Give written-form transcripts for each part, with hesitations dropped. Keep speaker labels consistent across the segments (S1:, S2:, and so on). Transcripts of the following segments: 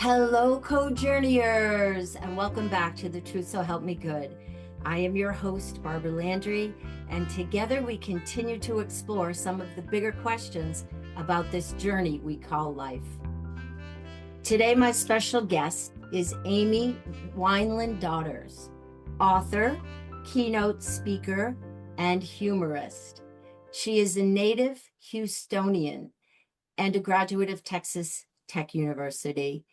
S1: Hello, co-journeyers, and welcome back to The Truth So Help Me Good. I am your host, Barbara Landry, and together we continue to explore some of the bigger questions about this journey we call life. Today, my special guest is Amy Weinland Daughters, author, keynote speaker, and humorist. She is a native Houstonian and a graduate of Texas Tech University.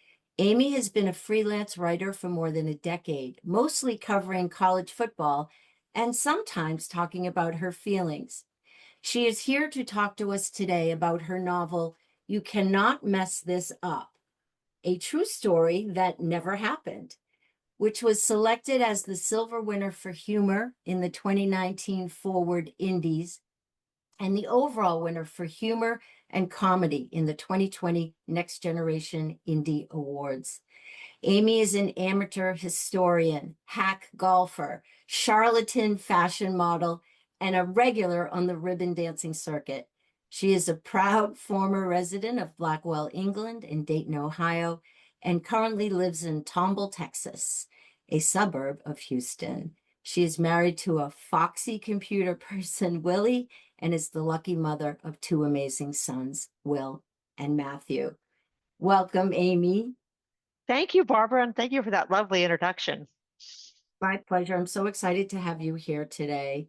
S1: Amy has been a freelance writer for more than a decade, mostly covering college football and sometimes talking about her feelings. She is here to talk to us today about her novel, You Cannot Mess This Up, a true story that never happened, which was selected as the silver winner for humor in the 2019 Forward Indies and the overall winner for humor and comedy in the 2020 Next Generation Indie Awards. Amy is an amateur historian, hack golfer, charlatan fashion model, and a regular on the ribbon dancing circuit. She is a proud former resident of Blackwell, England, and Dayton, Ohio, and currently lives in Tomball, Texas, a suburb of Houston. She is married to a foxy computer person, Willie, and is the lucky mother of two amazing sons, Will and Matthew. Welcome, Amy.
S2: Thank you, Barbara, and thank you for that lovely introduction.
S1: My pleasure. I'm so excited to have you here today.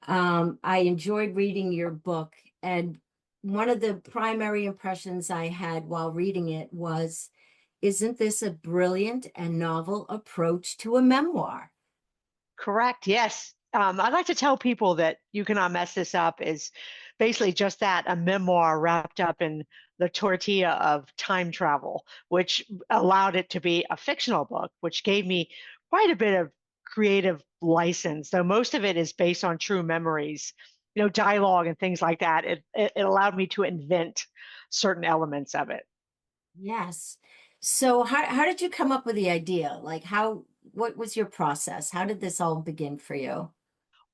S1: I enjoyed reading your book, and one of the primary impressions I had while reading it was, isn't this a brilliant and novel approach to a memoir?
S2: Correct. Yes. I'd like to tell people that You Cannot Mess This Up is basically just that, a memoir wrapped up in the tortilla of time travel, which allowed it to be a fictional book, which gave me quite a bit of creative license, though most of it is based on true memories, dialogue and things like that. It allowed me to invent certain elements of it.
S1: Yes. So how did you come up with the idea? What was your process? How did this all begin for you?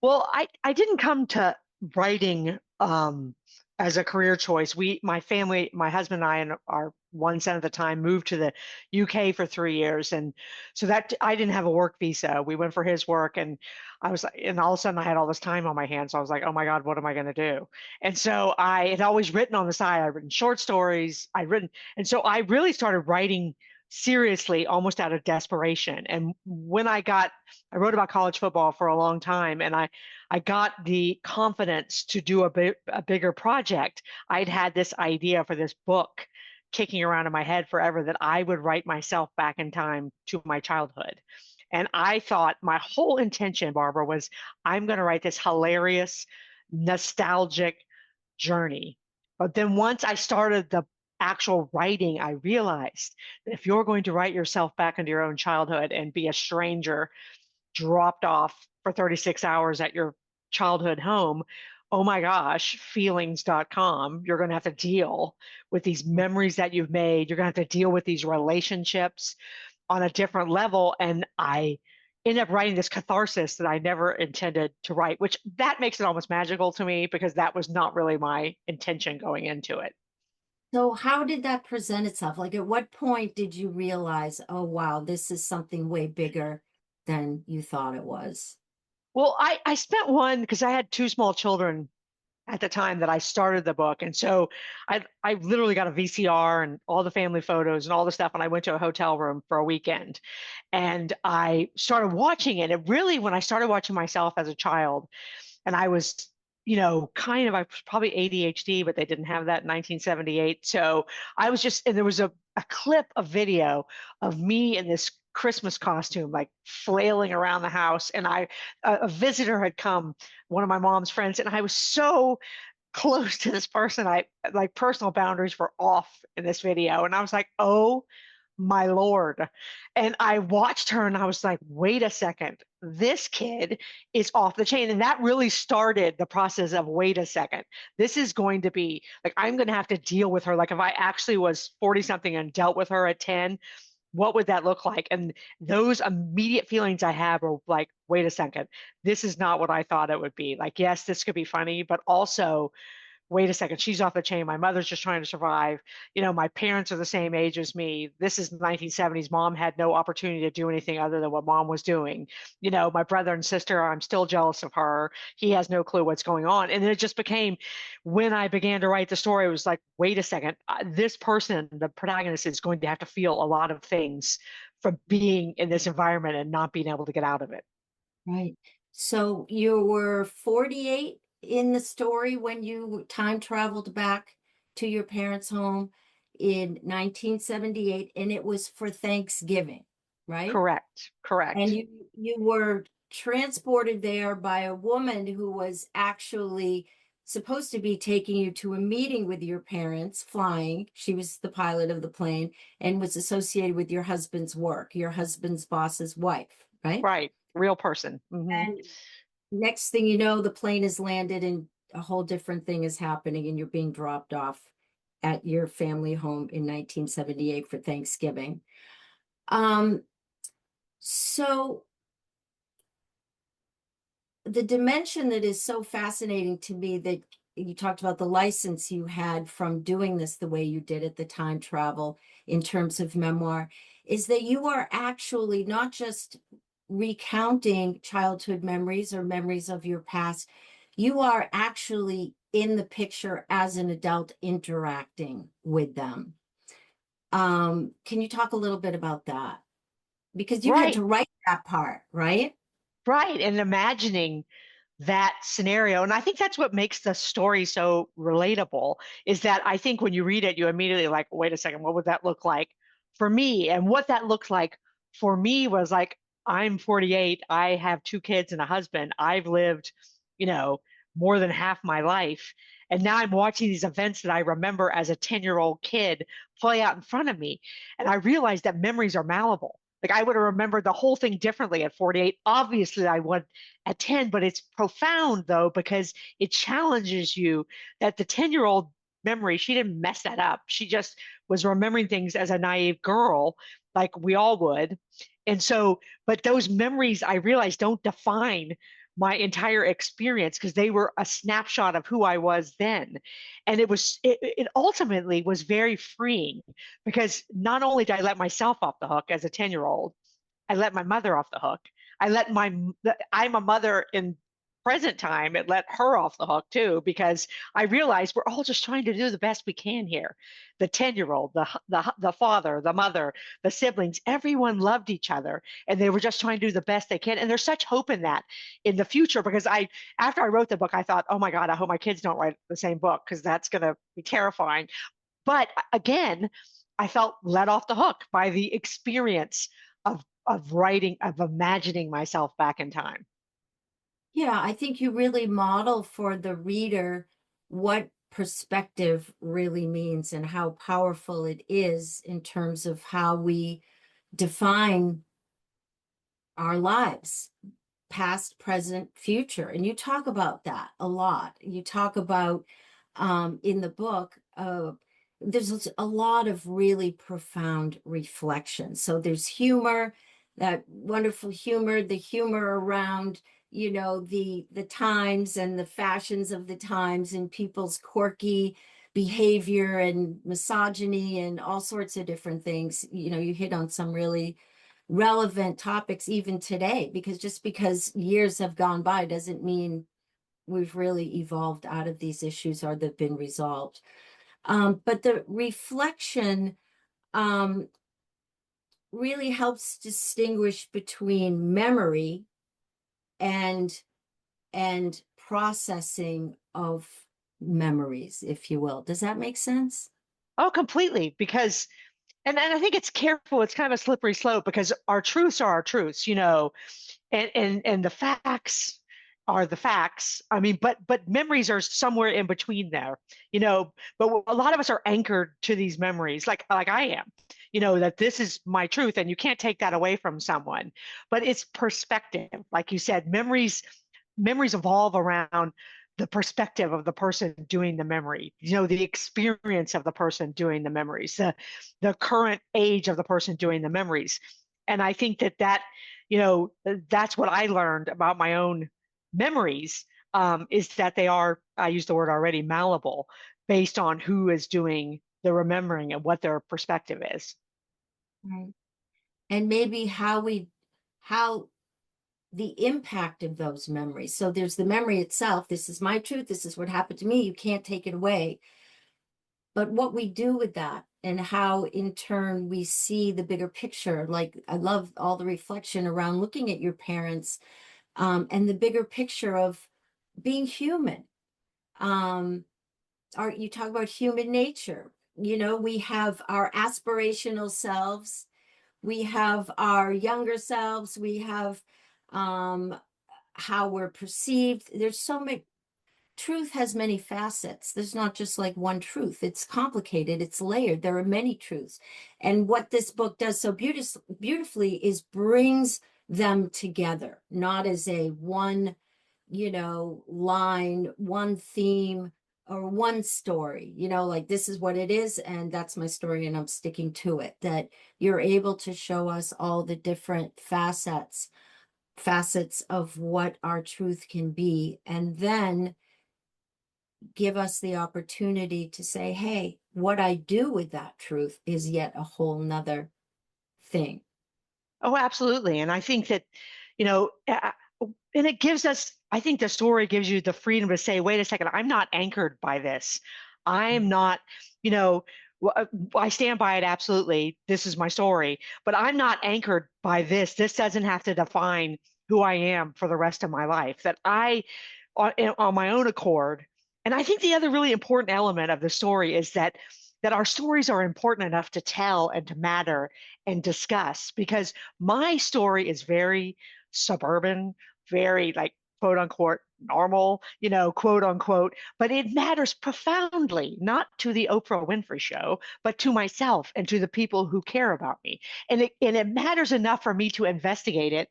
S2: Well, I didn't come to writing as a career choice. My family, my husband and I, and our one son at the time, moved to the UK for 3 years, and so that I didn't have a work visa. We went for his work, and and all of a sudden I had all this time on my hands. So I was like, oh my God, what am I going to do? And so I had always written on the side. I'd written short stories. And so I really started writing seriously, almost out of desperation. And I wrote about college football for a long time, and I got the confidence to do a bigger project. I'd had this idea for this book kicking around in my head forever that I would write myself back in time to my childhood. And I thought my whole intention, Barbara, was I'm going to write this hilarious, nostalgic journey. But then once I started the actual writing, I realized that if you're going to write yourself back into your own childhood and be a stranger dropped off for 36 hours at your childhood home, oh my gosh, feelings.com, you're going to have to deal with these memories that you've made. You're going to have to deal with these relationships on a different level. And I ended up writing this catharsis that I never intended to write, which that makes it almost magical to me because that was not really my intention going into it.
S1: So how did that present itself? Like at what point did you realize, oh wow, this is something way bigger than you thought it was?
S2: Well, I spent one because I had two small children at the time that I started the book. And so I literally got a VCR and all the family photos and all the stuff. And I went to a hotel room for a weekend and I started watching it. And really, when I started watching myself as a child, and I was, I was probably ADHD, but they didn't have that in 1978. So I was just, and there was a clip, a video of me in this Christmas costume, like flailing around the house. And a visitor had come, one of my mom's friends, and I was so close to this person. I like personal boundaries were off in this video. And I was like, oh my Lord. And I watched her and I was like, wait a second, this kid is off the chain. And that really started the process of wait a second. This is going to be like, I'm going to have to deal with her. Like, if I actually was 40 something and dealt with her at 10, what would that look like? And those immediate feelings I have are like, wait a second, this is not what I thought it would be. Like, yes, this could be funny, but also wait a second, she's off the chain. My mother's just trying to survive. My parents are the same age as me. This is the 1970s. Mom had no opportunity to do anything other than what mom was doing. My brother and sister, I'm still jealous of her. He has no clue what's going on. And then it just became, when I began to write the story, it was like, wait a second, this person, the protagonist, is going to have to feel a lot of things from being in this environment and not being able to get out of it.
S1: Right. So you were 48 in the story when you time traveled back to your parents' home in 1978, and it was for Thanksgiving, right?
S2: Correct.
S1: And
S2: Correct.
S1: you were transported there by a woman who was actually supposed to be taking you to a meeting with your parents, flying. She was the pilot of the plane and was associated with your husband's work, your husband's boss's wife, right?
S2: Right. Real person. Hmm.
S1: And next thing you know, the plane has landed and a whole different thing is happening, and you're being dropped off at your family home in 1978 for Thanksgiving. Um, so the dimension that is so fascinating to me, that you talked about the license you had from doing this the way you did it, the time travel in terms of memoir, is that you are actually not just recounting childhood memories or memories of your past, you are actually in the picture as an adult interacting with them. Can you talk a little bit about that? Because you had
S2: Right.
S1: to write that part, right?
S2: Right. And imagining that scenario. And I think that's what makes the story so relatable, is that I think when you read it, you immediately like, wait a second, what would that look like for me? And what that looked like for me was like, I'm 48. I have two kids and a husband. I've lived, you know, more than half my life. And now I'm watching these events that I remember as a 10-year-old kid play out in front of me. And I realized that memories are malleable. Like I would have remembered the whole thing differently at 48. Obviously, I would at 10, but it's profound though, because it challenges you that the 10-year-old memory, she didn't mess that up. She just was remembering things as a naive girl, like we all would. And so, but those memories I realized don't define my entire experience, because they were a snapshot of who I was then. And it ultimately was very freeing, because not only did I let myself off the hook as a 10-year-old, I let my mother off the hook. I let my I'm a mother in present time. It let her off the hook too, because I realized we're all just trying to do the best we can here. The 10-year-old, the father, the mother, the siblings, everyone loved each other, and they were just trying to do the best they can. And there's such hope in that in the future, because after I wrote the book, I thought, oh my God, I hope my kids don't write the same book, because that's going to be terrifying. But again, I felt let off the hook by the experience of writing, of imagining myself back in time.
S1: Yeah, I think you really model for the reader what perspective really means and how powerful it is in terms of how we define our lives, past, present, future. And you talk about that a lot. You talk about in the book, there's a lot of really profound reflection. So there's humor, that wonderful humor, the humor around, the times and the fashions of the times and people's quirky behavior and misogyny and all sorts of different things. You hit on some really relevant topics even today, because just because years have gone by doesn't mean we've really evolved out of these issues or they've been resolved. But the reflection um, really helps distinguish between memory and processing of memories, if you will. Does that make sense?
S2: Oh, completely. Because, and I think it's careful. It's kind of a slippery slope, because our truths are our truths, and the facts are the facts. I mean, but memories are somewhere in between there, but a lot of us are anchored to these memories, like I am, that this is my truth, and you can't take that away from someone. But it's perspective. Like you said, memories evolve around the perspective of the person doing the memory, the experience of the person doing the memories, the current age of the person doing the memories. And I think that that's what I learned about my own memories, is that they are I used the word already, malleable, based on who is doing the remembering and what their perspective is.
S1: Right. And maybe how the impact of those memories. So there's the memory itself. This is my truth. This is what happened to me. You can't take it away. But what we do with that and how in turn we see the bigger picture. Like I love all the reflection around looking at your parents, and the bigger picture of being human. Um, you talk about human nature. We have our aspirational selves, we have our younger selves, we have um, how we're perceived. There's so many. Truth has many facets. There's not just like one truth. It's complicated, it's layered. There are many truths. And what this book does so beautifully is brings them together, not as a one, line, one theme, or one story, like this is what it is, and that's my story, and I'm sticking to it. That you're able to show us all the different facets of what our truth can be, and then give us the opportunity to say, hey, what I do with that truth is yet a whole nother thing.
S2: Oh, absolutely. And I think that, you know, and it gives us, I think the story gives you the freedom to say, wait a second, I'm not anchored by this. I'm not, you know, I stand by it absolutely. This is my story, but I'm not anchored by this. This doesn't have to define who I am for the rest of my life. That on my own accord. And I think the other really important element of the story is that our stories are important enough to tell and to matter and discuss, because my story is very suburban, very like quote unquote normal, quote unquote, but it matters profoundly, not to the Oprah Winfrey show, but to myself and to the people who care about me. And it matters enough for me to investigate it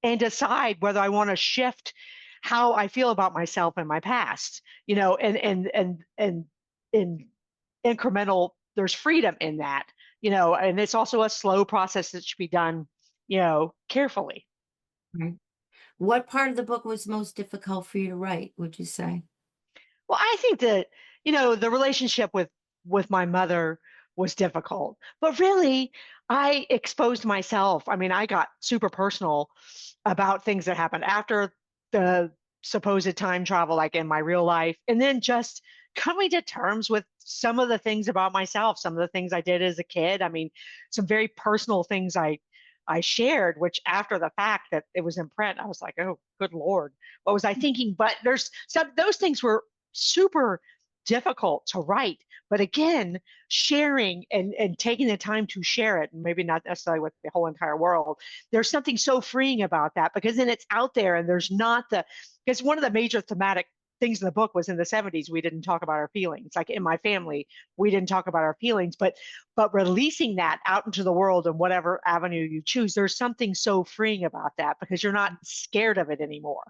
S2: and decide whether I want to shift how I feel about myself and my past, and in incremental, there's freedom in that, and it's also a slow process that should be done, carefully.
S1: Right. What part of the book was most difficult for you to write, would you say?
S2: Well, I think that, the relationship with my mother was difficult, but really I exposed myself. I mean, I got super personal about things that happened after the supposed time travel, like in my real life, and then just coming to terms with some of the things about myself, some of the things I did as a kid. I mean, some very personal things I shared, which after the fact that it was in print, I was like, oh, good Lord, what was I thinking? But there's some, those things were super difficult to write. But again, sharing and taking the time to share it, maybe not necessarily with the whole entire world, there's something so freeing about that, because then it's out there and there's not because one of the major thematic things in the book was in the 70s, we didn't talk about our feelings. Like in my family, we didn't talk about our feelings, but releasing that out into the world in whatever avenue you choose, there's something so freeing about that, because you're not scared of it anymore.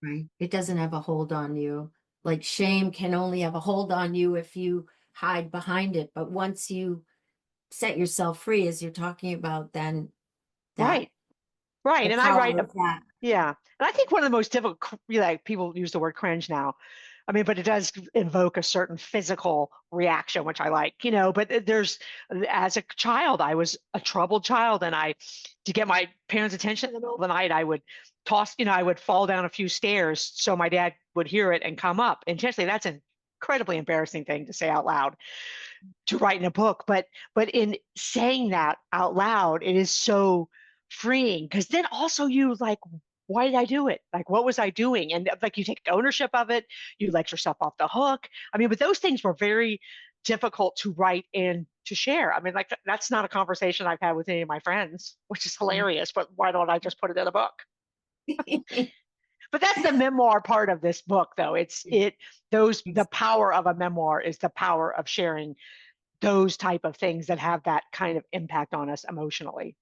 S1: Right. It doesn't have a hold on you. Like shame can only have a hold on you if you hide behind it. But once you set yourself free, as you're talking about, then that
S2: Right. Right.
S1: the
S2: And I
S1: power
S2: write,
S1: of that.
S2: yeah. And I think one of the most difficult, like people use the word cringe now. I mean, but it does invoke a certain physical reaction, which I like, but as a child, I was a troubled child. And to get my parents' attention in the middle of the night, I would I would fall down a few stairs so my dad would hear it and come up intentionally. That's an incredibly embarrassing thing to say out loud, to write in a book, but in saying that out loud, it is so freeing, because then also you like, why did I do it? Like, what was I doing? And like, you take ownership of it, you let yourself off the hook. I mean, but those things were very difficult to write and to share. I mean, like, that's not a conversation I've had with any of my friends, which is hilarious, but why don't I just put it in a book? But that's the memoir part of this book, though. The power of a memoir is the power of sharing those type of things that have that kind of impact on us emotionally.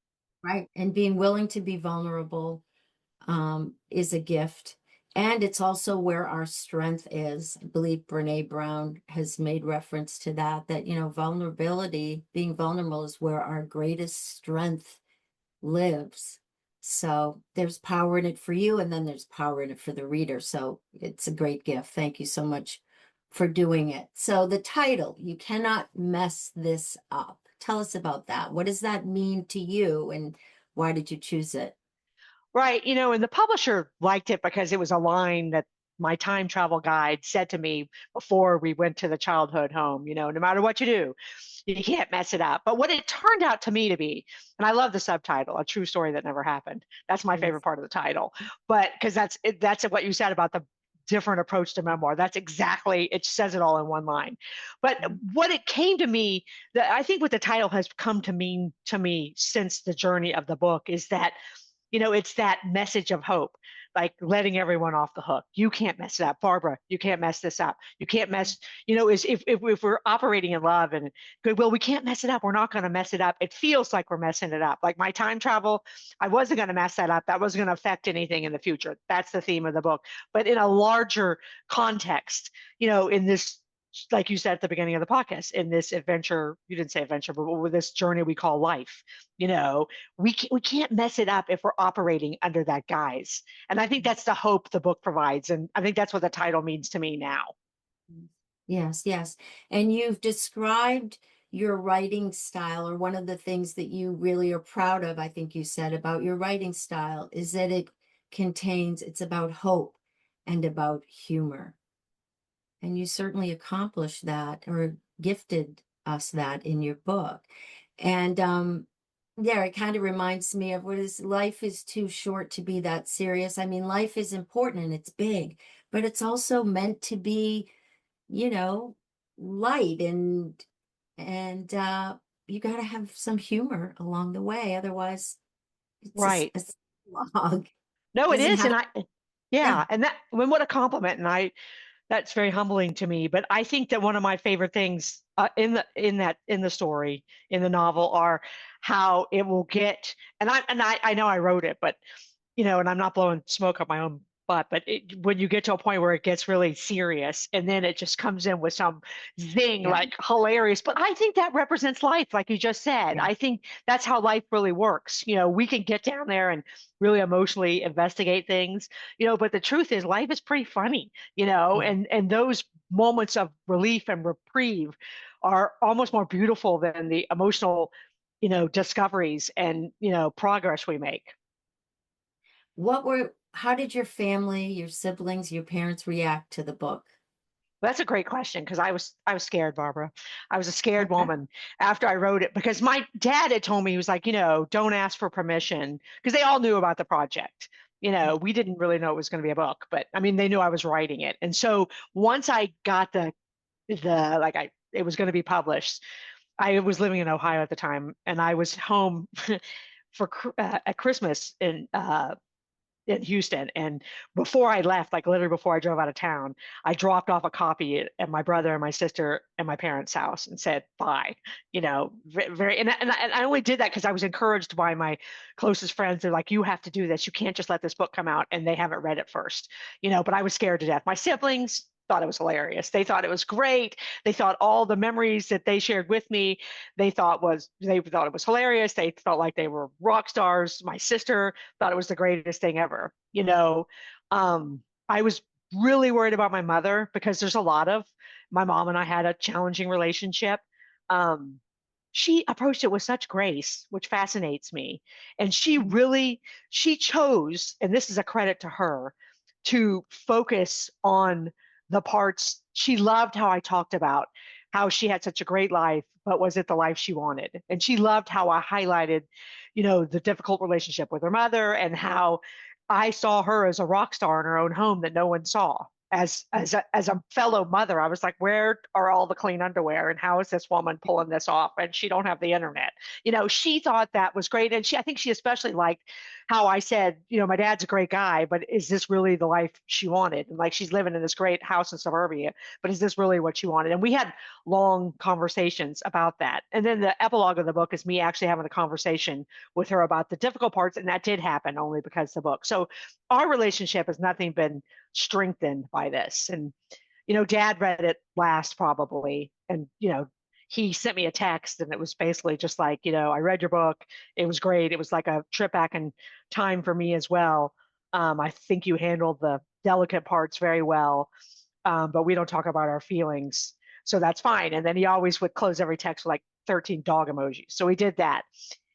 S1: Right. And being willing to be vulnerable is a gift. And it's also where our strength is. I believe Brene Brown has made reference to that, vulnerability, being vulnerable is where our greatest strength lives. So there's power in it for you, and then there's power in it for the reader. So it's a great gift. Thank you so much for doing it. So the title, You Cannot Mess This Up. Tell us about that. What does that mean to you and why did you choose it?
S2: Right. And the publisher liked it because it was a line that my time travel guide said to me before we went to the childhood home, no matter what you do, you can't mess it up. But what it turned out to me to be, and I love the subtitle, A True Story That Never Happened. That's my
S1: Yes.
S2: favorite part of the title. But because that's what you said about the different approach to memoir. That's exactly, it says it all in one line. But what it came to me, that I think what the title has come to mean to me since the journey of the book is that it's that message of hope, like letting everyone off the hook. You can't mess it up, Barbara. You can't mess this up. You can't mess. Is if we're operating in love and goodwill, we can't mess it up. We're not going to mess it up. It feels like we're messing it up. Like my time travel, I wasn't going to mess that up. That wasn't going to affect anything in the future. That's the theme of the book. But in a larger context, in this, like you said at the beginning of the podcast, in this adventure, you didn't say adventure, but with this journey we call life, you know, we can't mess it up if we're operating under that guise. And I think that's the hope the book provides. And I think that's what the title means to me now.
S1: Yes, yes. And you've described your writing style, or one of the things that you really are proud of, I think you said about your writing style, is that it's about hope and about humor. And you certainly accomplished that or gifted us that in your book. And yeah, it kind of reminds me of what is life is too short to be that serious. I mean, life is important and it's big, but it's also meant to be, you know, light and you got to have some humor along the way. Otherwise, it's
S2: Right.
S1: a slog.
S2: No, it
S1: Doesn't
S2: is.
S1: have,
S2: And
S1: yeah.
S2: yeah. And what a compliment. And that's very humbling to me. But I think that one of my favorite things in the story, in the novel, are how it will get. And I know I wrote it, but and I'm not blowing smoke up my own butt, but when you get to a point where it gets really serious and then it just comes in with some zing,
S1: Yeah.
S2: like hilarious. But I think that represents life, like you just said.
S1: Yeah.
S2: I think that's how life really works. We can get down there and really emotionally investigate things, but the truth is life is pretty funny,
S1: Yeah.
S2: and those moments of relief and reprieve are almost more beautiful than the emotional, discoveries and, progress we make.
S1: How did your family, your siblings, your parents react to the book?
S2: That's a great question because I was scared, Barbara. I was a scared
S1: Okay.
S2: woman after I wrote it because my dad had told me, he was like, don't ask for permission because they all knew about the project. We didn't really know it was going to be a book, but I mean, they knew I was writing it. And so once I got the like I it was going to be published, I was living in Ohio at the time, and I was home for at Christmas in Houston. And before I left, like literally before I drove out of town, I dropped off a copy at my brother and my sister and my parents' house and said bye. Very, and I only did that because I was encouraged by my closest friends. They're like, you have to do this. You can't just let this book come out, and they haven't read it first. But I was scared to death. My siblings thought it was hilarious. They thought it was great. They thought all the memories that they shared with me, they thought it was hilarious. They felt like they were rock stars. My sister thought it was the greatest thing ever. I was really worried about my mother because there's a lot of my mom and I had a challenging relationship. Um, she approached it with such grace, which fascinates me. And she chose, and this is a credit to her, to focus on the parts. She loved how I talked about how she had such a great life, but was it the life she wanted? And she loved how I highlighted, the difficult relationship with her mother and how I saw her as a rock star in her own home that no one saw. As a fellow mother, I was like, where are all the clean underwear, and how is this woman pulling this off? And she don't have the internet. She thought that was great, and I think she especially liked how I said, my dad's a great guy, but is this really the life she wanted? And like, she's living in this great house in suburbia, but is this really what she wanted? And we had long conversations about that. And then the epilogue of the book is me actually having a conversation with her about the difficult parts, and that did happen only because of the book. So our relationship has nothing been strengthened by this. And dad read it last probably, and he sent me a text, and it was basically just like, I read your book, it was great, it was like a trip back in time for me as well. I think you handled the delicate parts very well. but we don't talk about our feelings. So that's fine. And then he always would close every text with like 13 dog emojis. So we did that.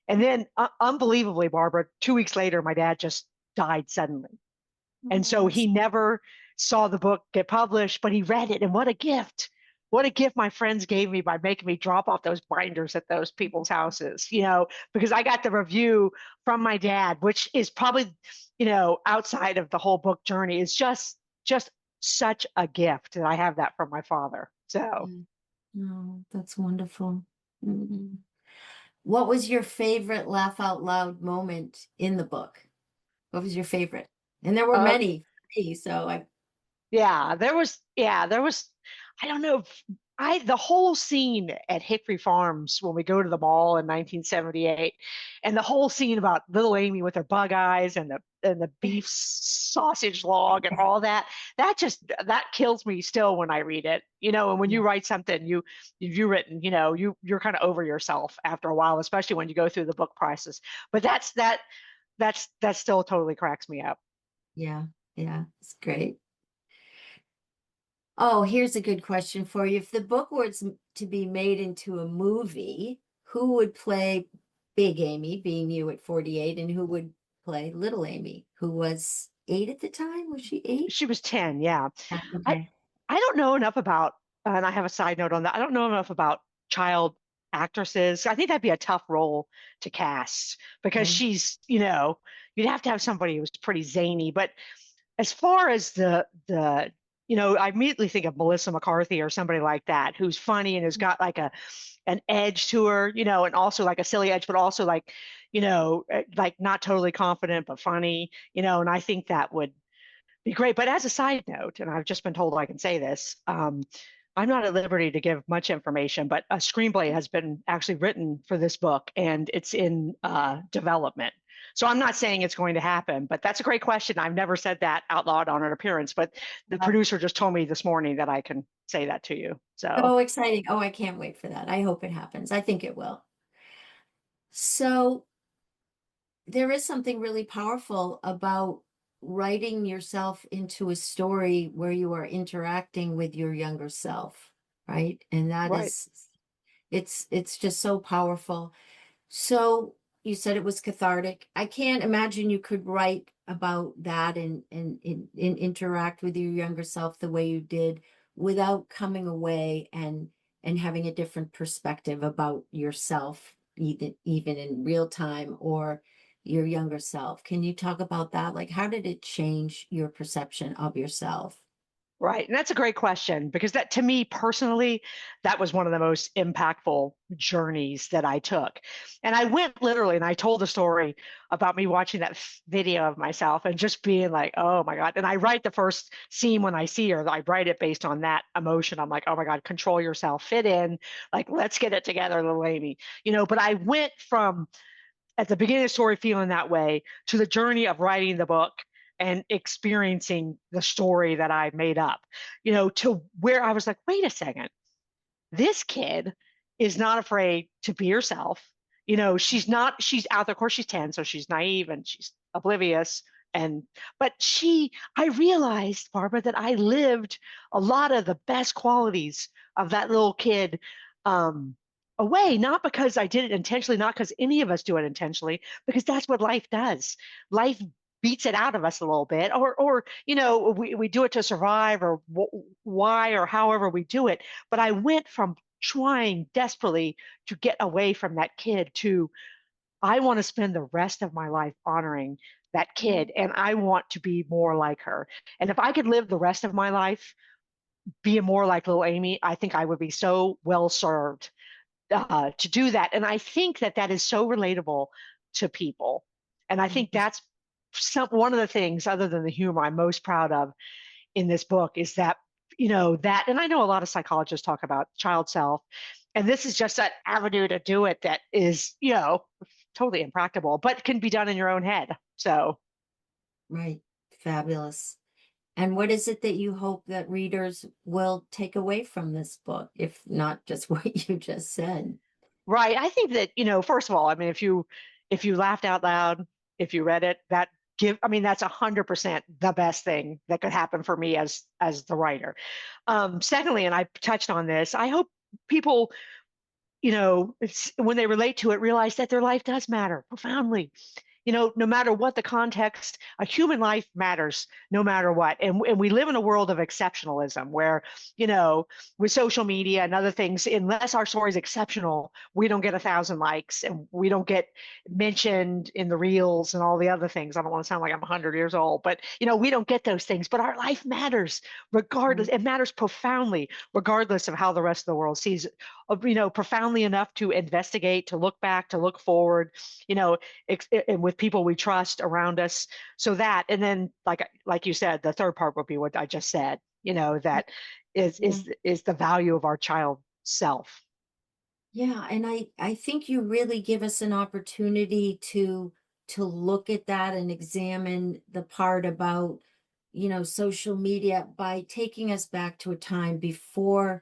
S2: And then, unbelievably, Barbara, 2 weeks later, my dad just died suddenly. And
S1: Oh,
S2: so he never saw the book get published, but he read it. And what a gift! What a gift my friends gave me by making me drop off those binders at those people's houses, because I got the review from my dad, which is probably, outside of the whole book journey, is just such a gift that I have that from my father. So,
S1: yeah. Oh, that's wonderful. Mm. What was your favorite laugh out loud moment in the book? What was your favorite? And there were
S2: uh,
S1: many for me, so I
S2: yeah, there was, I don't know, the whole scene at Hickory Farms when we go to the mall in 1978, and the whole scene about little Amy with her bug eyes and the beef sausage log and all that, that kills me still when I read it. And when you
S1: yeah,
S2: write something, you've written, you're kind of over yourself after a while, especially when you go through the book process. But that still totally cracks me up.
S1: yeah, yeah, it's great. Oh, here's a good question for you. If the book were to be made into a movie, who would play Big Amy, being you at 48, and who would play Little Amy, who was 8 at the time? Was she 8?
S2: She was 10, yeah. I
S1: Okay.
S2: I don't know enough about, and I have a side note on that. I don't know enough about child actresses. I think that'd be a tough role to cast because
S1: Okay.
S2: you'd have to have somebody who's pretty zany. But as far as I immediately think of Melissa McCarthy or somebody like that who's funny and has got like an edge to her, and also like a silly edge, but also like not totally confident but funny, and I think that would be great. But as a side note, and I've just been told I can say this, I'm not at liberty to give much information, but a screenplay has been actually written for this book and it's in development. So I'm not saying it's going to happen, but that's a great question. I've never said that out loud on an appearance, but the
S1: Well,
S2: producer just told me this morning that I can say that to you. So,
S1: so exciting. Oh, I can't wait for that. I hope it happens. I think it will. So there is something really powerful about writing yourself into a story where you are interacting with your younger self, right? And that
S2: right.
S1: is it's just so powerful. So you said it was cathartic. I can't imagine you could write about that and interact with your younger self the way you did without coming away and having a different perspective about yourself, even in real time or your younger self. Can you talk about that? Like, how did it change your perception of yourself?
S2: Right. And that's a great question because that to me personally, that was one of the most impactful journeys that I took. And I went literally and I told the story about me watching that video of myself and just being like, oh my God. And I write the first scene when I see her, I write it based on that emotion. I'm like, oh my God, control yourself, fit in, like, let's get it together, little Amy. But I went from at the beginning of the story feeling that way to the journey of writing the book and experiencing the story that I made up, to where I was like, wait a second, this kid is not afraid to be herself. She's out there. Of course, she's 10, so she's naive and she's oblivious. But I realized, Barbara, that I lived a lot of the best qualities of that little kid away, not because I did it intentionally, not because any of us do it intentionally, because that's what life does. Life beats it out of us a little bit, or we do it to survive, or why, or however we do it. But I went from trying desperately to get away from that kid to I want to spend the rest of my life honoring that kid and I want to be more like her. And if I could live the rest of my life being more like little Amy, I think I would be so well served to do that. And I think that is so relatable to people. And I think that's one of the things, other than the humor, I'm most proud of in this book is that, and I know a lot of psychologists talk about child self, and this is just that avenue to do it that is, totally impractical, but can be done in your own head. So,
S1: Right. Fabulous. And what is it that you hope that readers will take away from this book, if not just what you just said?
S2: right. I think that, first of all, I mean, if you laughed out loud, if you read it, I mean, that's 100% the best thing that could happen for me as the writer. Secondly, and I touched on this, I hope people, when they relate to it, realize that their life does matter profoundly. No matter what the context, a human life matters no matter what. And we live in a world of exceptionalism where, you know, with social media and other things, unless our story is exceptional, we don't get 1,000 likes and we don't get mentioned in the reels and all the other things. I don't want to sound like I'm 100 years old, but, we don't get those things. But our life matters regardless.
S1: Right.
S2: It matters profoundly, regardless of how the rest of the world sees it, profoundly enough to investigate, to look back, to look forward, you know, and with people we trust around us. So that, and then like you said, the third part would be what I just said, that is
S1: Yeah.
S2: is is the value of our child self.
S1: Yeah, and I think you really give us an opportunity to look at that and examine the part about, social media by taking us back to a time before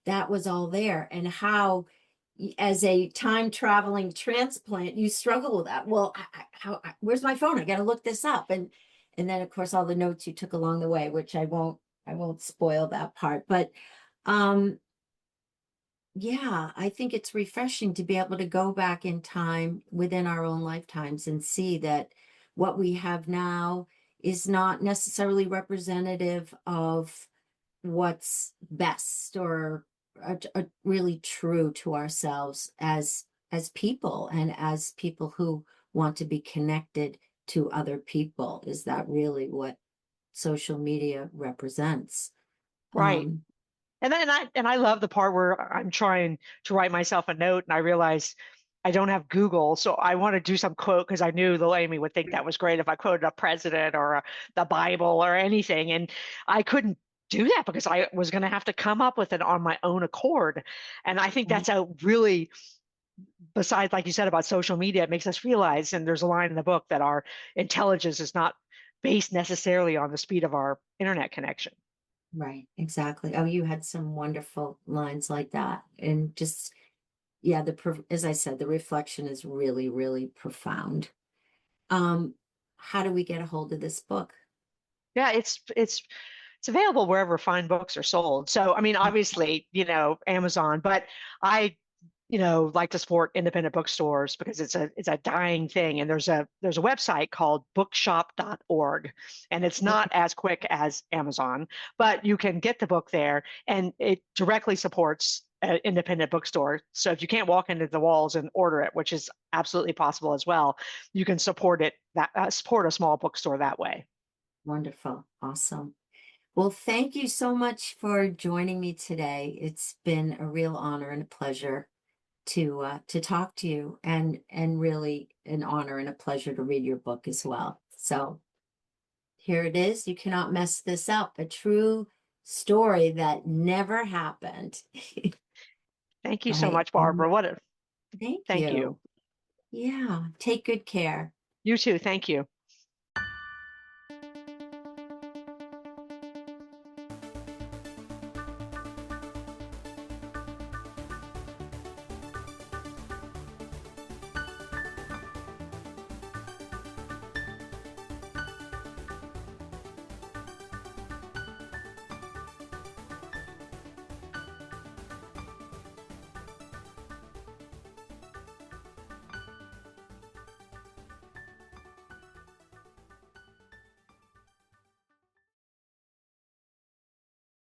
S1: that was all there, and how as a time traveling transplant you struggle with that. Well, where's my phone? I got to look this up, and then of course all the notes you took along the way, which I won't spoil that part, but um yeah, I think it's refreshing to be able to go back in time within our own lifetimes and see that what we have now is not necessarily representative of what's best or really true to ourselves as people and as people who want to be connected to other people. Is that really what social media represents?
S2: Right.
S1: Um,
S2: And I love the part where I'm trying to write myself a note and I realize I don't have Google, so I want to do some quote because I knew the Amy would think that was great if I quoted a president or the Bible or anything, and I couldn't do that because I was going to have to come up with it on my own accord. And I think that's a really, besides, like you said about social media, it makes us realize, and there's a line in the book that our intelligence is not based necessarily on the speed of our internet connection.
S1: Right, exactly. Oh, you had some wonderful lines like that. And just, yeah, as I said, the reflection is really, really profound. Um, how do we get a hold of this book?
S2: Yeah, it's available wherever fine books are sold. So, I mean, obviously, Amazon, but I, like to support independent bookstores because it's a dying thing. And there's a website called bookshop.org, and it's not
S1: Okay,
S2: as quick as Amazon, but you can get the book there, and it directly supports an independent bookstore. So if you can't walk into the walls and order it, which is absolutely possible as well, you can support a small bookstore that way.
S1: wonderful. Awesome. Well, thank you so much for joining me today. It's been a real honor and a pleasure to talk to you, and really an honor and a pleasure to read your book as well. So here it is. You cannot mess this up. A true story that never happened.
S2: Thank you so
S1: By
S2: much, Barbara.
S1: thank
S2: Thank you.
S1: you. Yeah. Take good care.
S2: You too. Thank you.